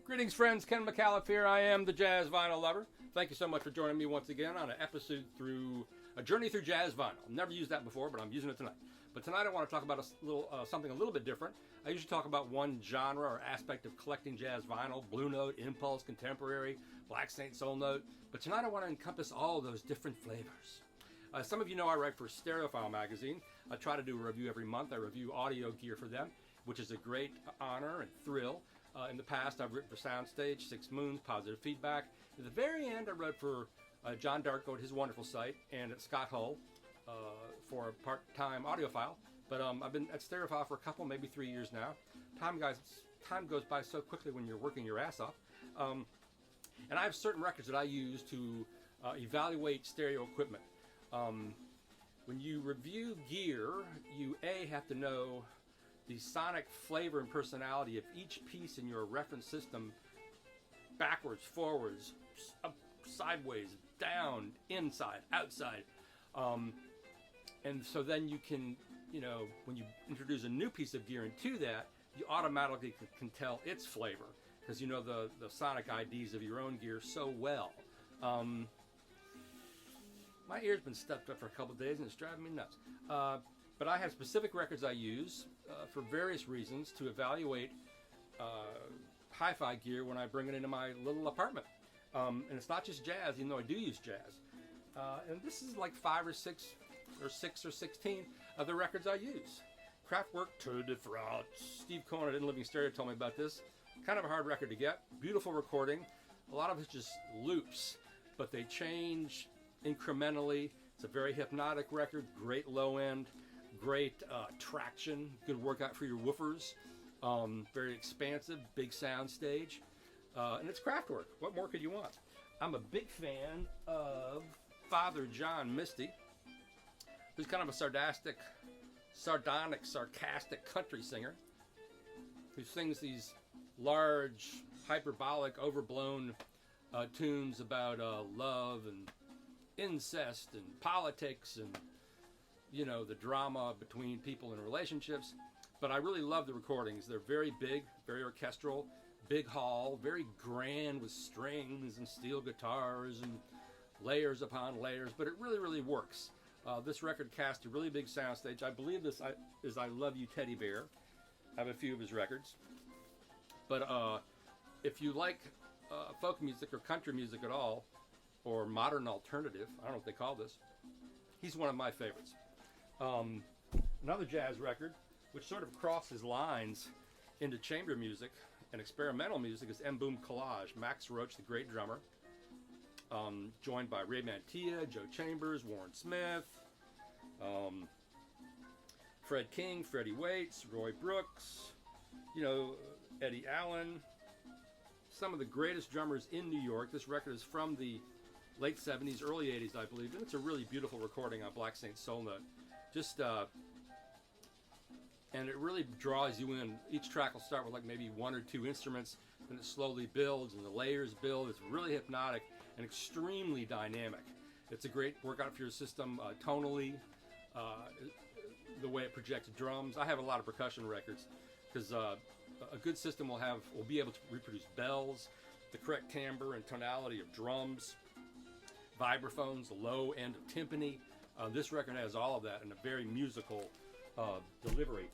Greetings, friends. Ken McAuliffe here. I am the Jazz Vinyl Lover. Thank you so much for joining me once again on an episode through a journey through jazz vinyl. Never used that before, but I'm using it tonight. But tonight I want to talk about something a little bit different. I usually talk about one genre or aspect of collecting jazz vinyl: Blue Note, Impulse, Contemporary, Black Saint Soul Note. But tonight I want to encompass all those different flavors. Some of you know I write for Stereophile magazine. I try to do a review every month. I review audio gear for them, which is a great honor and thrill. In the past, I've written for Soundstage, Six Moons, Positive Feedback. At the very end, I wrote for John Darko at his wonderful site, and at Scott Hull for a part-time audiophile. But I've been at Stereophile for a couple, maybe 3 years now. Time goes by so quickly when you're working your ass off. And I have certain records that I use to evaluate stereo equipment. When you review gear, you have to know the sonic flavor and personality of each piece in your reference system, backwards, forwards, up, sideways, down, inside, outside. And so then you can, when you introduce a new piece of gear into that, you automatically can tell its flavor because you know the sonic IDs of your own gear so well. My ear's been stuffed up for a couple of days and it's driving me nuts. But I have specific records I use for various reasons to evaluate hi-fi gear when I bring it into my little apartment. And it's not just jazz, even though I do use jazz. And this is like 5 or 6 or 6 or 16 of the records I use. Kraftwerk Tour de France. Steve Cohen at In Living Stereo told me about this. Kind of a hard record to get. Beautiful recording. A lot of it's just loops, but they change incrementally. It's a very hypnotic record. Great low end. Great traction, good workout for your woofers, very expansive, big sound stage, and it's Kraftwerk. What more could you want? I'm a big fan of Father John Misty, who's kind of a sardonic, sarcastic country singer who sings these large, hyperbolic, overblown tunes about love and incest and politics and the drama between people in relationships. But I really love the recordings. They're very big, very orchestral, big hall, very grand with strings and steel guitars and layers upon layers, but it really, really works. This record cast a really big soundstage. I believe this is I Love You Teddy Bear. I have a few of his records. But if you like folk music or country music at all, or modern alternative, I don't know what they call this, he's one of my favorites. Another jazz record, which sort of crosses lines into chamber music and experimental music, is M Boom Collage. Max Roach, the great drummer, joined by Ray Mantilla, Joe Chambers, Warren Smith, Fred King, Freddie Waits, Roy Brooks, Eddie Allen, some of the greatest drummers in New York. This record is from the late 70s, early 80s, I believe, and it's a really beautiful recording on Black Saint Soul Note. And it really draws you in. Each track will start with like maybe 1 or 2 instruments, then it slowly builds and the layers build. It's really hypnotic and extremely dynamic. It's a great workout for your system tonally, the way it projects drums. I have a lot of percussion records because a good system will be able to reproduce bells, the correct timbre and tonality of drums, vibraphones, the low end of timpani. This record has all of that in a very musical delivery.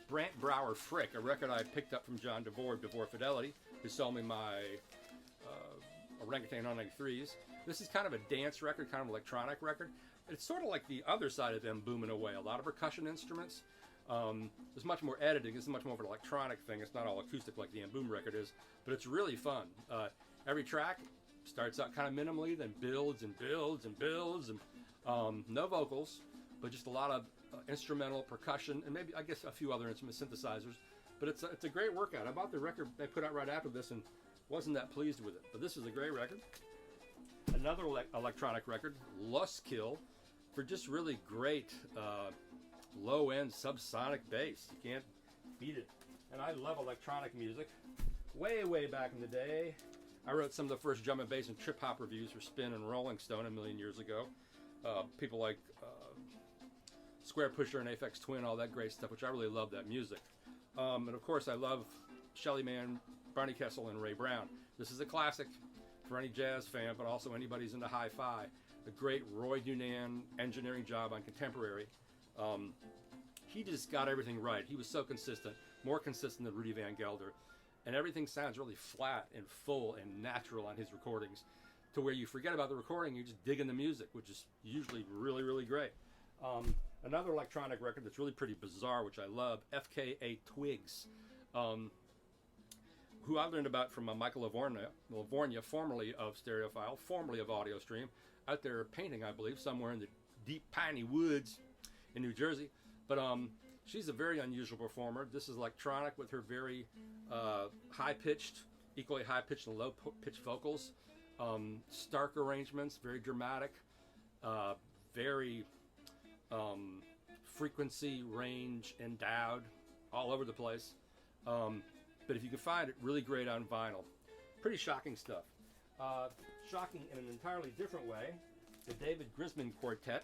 Brant Brower Frick, a record I picked up from John DeVore Fidelity, who sold me my Orangutan 993s. This is kind of a dance record, kind of electronic record. It's sort of like the other side of M Boom in a way. A lot of percussion instruments. There's much more editing. This is much more of an electronic thing. It's not all acoustic like the M Boom record is, but it's really fun. Every track starts out kind of minimally, then builds and builds and builds, and no vocals, but just a lot of instrumental percussion and maybe, I guess, a few other instrument synthesizers. But it's a great workout. I bought the record they put out right after this and wasn't that pleased with it. But this is a great record. Another electronic record, Lustkill, for just really great low-end subsonic bass. You can't beat it. And I love electronic music. Way, way back in the day, I wrote some of the first drum and bass and trip-hop reviews for Spin and Rolling Stone a million years ago. People like Square Pusher and Aphex Twin, all that great stuff, which I really love that music. And of course, I love Shelly Manne, Barney Kessel, and Ray Brown. This is a classic for any jazz fan, but also anybody who's into hi-fi. A great Roy Dunan engineering job on Contemporary. He just got everything right. He was so consistent, more consistent than Rudy Van Gelder. And everything sounds really flat and full and natural on his recordings, to where you forget about the recording, you just dig in the music, which is usually really, really great. Another electronic record that's really pretty bizarre, which I love, FKA Twigs, who I learned about from Michael Lavorgna, formerly of Stereophile, formerly of AudioStream, out there painting, I believe, somewhere in the deep piney woods in New Jersey. But she's a very unusual performer. This is electronic with her very high-pitched, equally high-pitched and low-pitched vocals. Stark arrangements, very dramatic, very frequency, range endowed, all over the place. But if you can find it, really great on vinyl. Pretty shocking stuff. Shocking in an entirely different way, the David Grisman Quintet.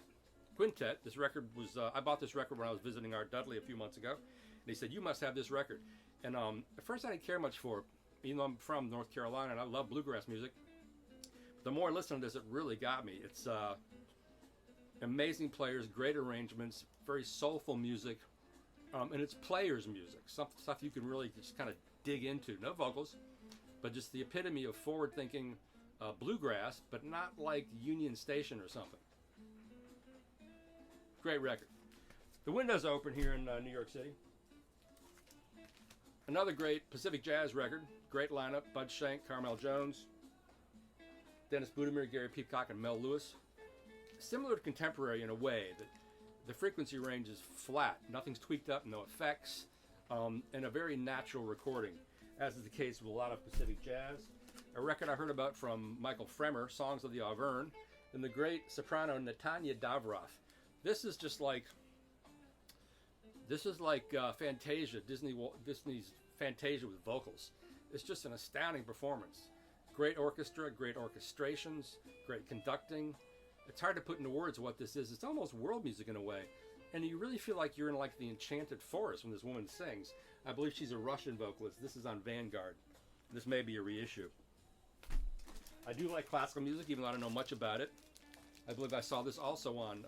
This record was, I bought this record when I was visiting Art Dudley a few months ago, and he said, you must have this record. And at first I didn't care much for it, even though I'm from North Carolina and I love bluegrass music. But the more I listened to this, it really got me. It's amazing players, great arrangements, very soulful music, and it's players' music, stuff you can really just kind of dig into. No vocals, but just the epitome of forward-thinking bluegrass, but not like Union Station or something. Great record. The window's open here in New York City. Another great Pacific Jazz record. Great lineup. Bud Shank, Carmel Jones, Dennis Budimir, Gary Peacock, and Mel Lewis. Similar to Contemporary in a way that the frequency range is flat. Nothing's tweaked up, no effects, and a very natural recording, as is the case with a lot of Pacific Jazz. A record I heard about from Michael Fremer, Songs of the Auvergne, and the great soprano Natanya Davroff. This is just like, Fantasia, Disney's Fantasia with vocals. It's just an astounding performance. Great orchestra, great orchestrations, great conducting. It's hard to put into words what this is. It's almost world music in a way. And you really feel like you're in like the enchanted forest when this woman sings. I believe she's a Russian vocalist. This is on Vanguard. This may be a reissue. I do like classical music, even though I don't know much about it. I believe I saw this also on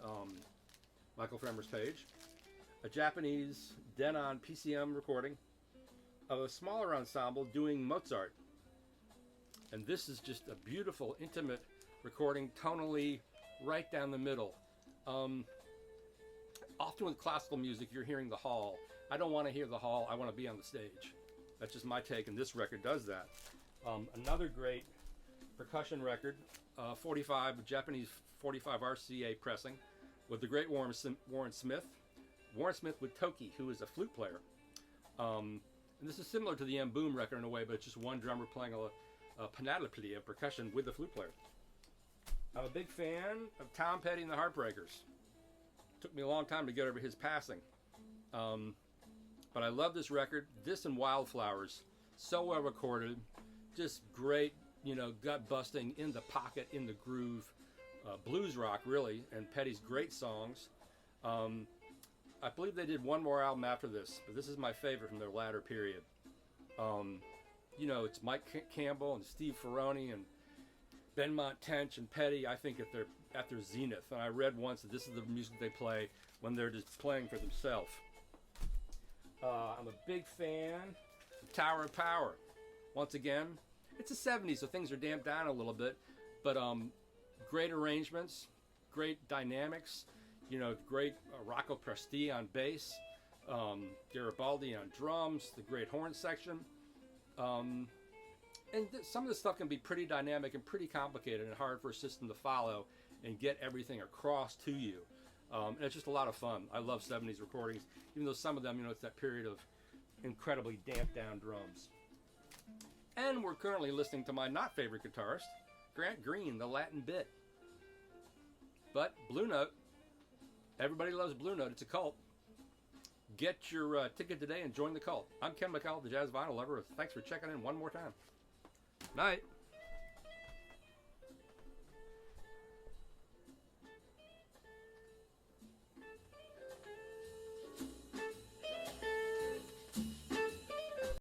Michael Fremer's page. A Japanese Denon PCM recording of a smaller ensemble doing Mozart. And this is just a beautiful, intimate recording, tonally right down the middle. Often with classical music, you're hearing the hall. I don't want to hear the hall. I want to be on the stage. That's just my take, and this record does that. Another great percussion record, Japanese 45 RCA pressing, with the great Warren Smith. Warren Smith with Toki, who is a flute player. And this is similar to the M Boom record in a way, but it's just one drummer playing a panoply of percussion with the flute player. I'm a big fan of Tom Petty and the Heartbreakers. Took me a long time to get over his passing. But I love this record. This and Wildflowers. So well recorded. Just great, gut busting, in the pocket, in the groove. Blues rock, really. And Petty's great songs. I believe they did one more album after this, but this is my favorite from their latter period. It's Mike Campbell and Steve Ferroni and Benmont Tench and Petty, I think, at their zenith. And I read once that this is the music they play when they're just playing for themselves. I'm a big fan of Tower of Power. Once again, it's the 70s, so things are damped down a little bit, but great arrangements, great dynamics, great Rocco Presti on bass, Garibaldi on drums, the great horn section. And some of this stuff can be pretty dynamic and pretty complicated and hard for a system to follow and get everything across to you. And it's just a lot of fun. I love 70s recordings, even though some of them, it's that period of incredibly damped down drums. And we're currently listening to my not favorite guitarist, Grant Green, the Latin Bit. But Blue Note, everybody loves Blue Note. It's a cult. Get your ticket today and join the cult. I'm Ken McCall, the Jazz Vinyl Lover. Thanks for checking in one more time. Night.